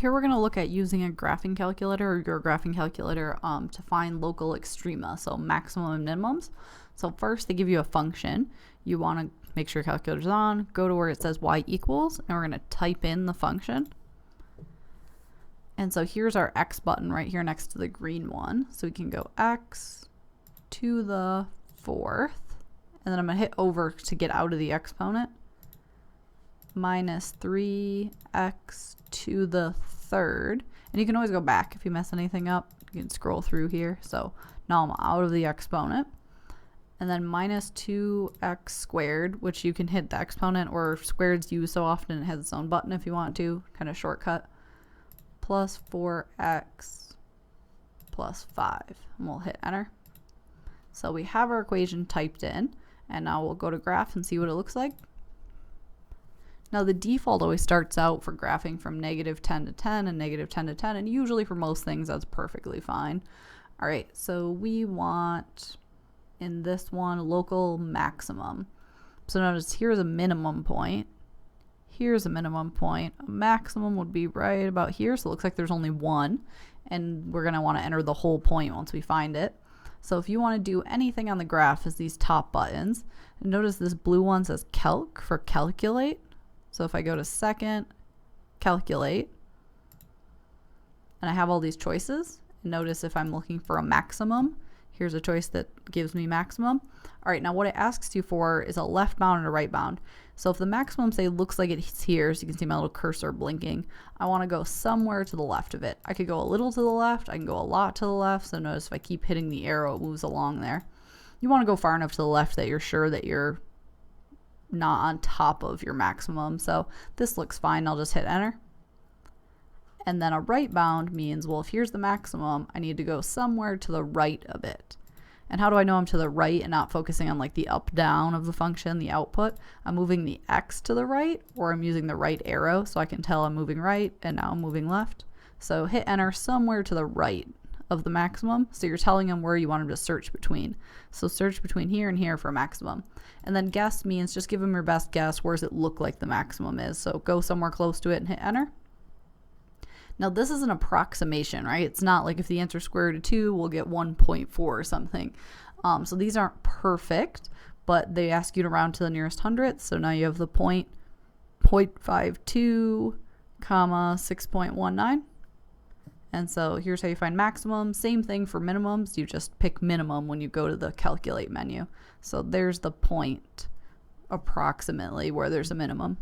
here we're going to look at using a graphing calculator or your graphing calculator to find local extrema, so maximum and minimums. So first they give you a function. You want to make sure your calculator's on, go to where it says y equals, and we're going to type in the function. And so here's our x button right here next to the green one. So we can go x to the 4th, and then I'm going to hit over to get out of the exponent, minus 3x to the 3rd. And you can always go back if you mess anything up. You can scroll through here. So now I'm out of the exponent. And then minus 2x squared, which you can hit the exponent, or squared's used so often it has its own button if you want to, kind of shortcut, plus 4x plus 5. And we'll hit enter. So we have our equation typed in, and now we'll go to graph and see what it looks like. Now the default always starts out for graphing from negative 10 to 10 and negative 10 to 10, and usually for most things that's perfectly fine. All right, so we want, in this one, local maximum. So notice here's a minimum point. Here's a minimum point. A maximum would be right about here, so it looks like there's only one, and we're going to want to enter the whole point once we find it. So if you want to do anything on the graph is these top buttons. And notice this blue one says calc for calculate. So if I go to second, calculate, and I have all these choices, notice if I'm looking for a maximum, here's a choice that gives me maximum. All right, now what it asks you for is a left bound and a right bound. So if the maximum, say, looks like it's here, so you can see my little cursor blinking, I want to go somewhere to the left of it. I could go a little to the left, I can go a lot to the left, so notice if I keep hitting the arrow, it moves along there. You want to go far enough to the left that you're sure that you're not on top of your maximum. So this looks fine. I'll just hit enter. And then a right bound means, well, if here's the maximum, I need to go somewhere to the right of it. And how do I know I'm to the right and not focusing on like the up down of the function, the output? I'm moving the x to the right, or I'm using the right arrow so I can tell I'm moving right and now I'm moving left. So hit enter somewhere to the right of the maximum. So you're telling them where you want them to search between. So search between here and here for maximum. And then guess means just give them your best guess. Where does it look like the maximum is? So go somewhere close to it and hit enter. Now this is an approximation, right? It's not like if the answer is square root of 2, we'll get 1.4 or something. So these aren't perfect, but they ask you to round to the nearest hundredth. So now you have the 0.52, comma 6.19. And so here's how you find maximum. Same thing for minimums. You just pick minimum when you go to the calculate menu. So there's the point approximately where there's a minimum.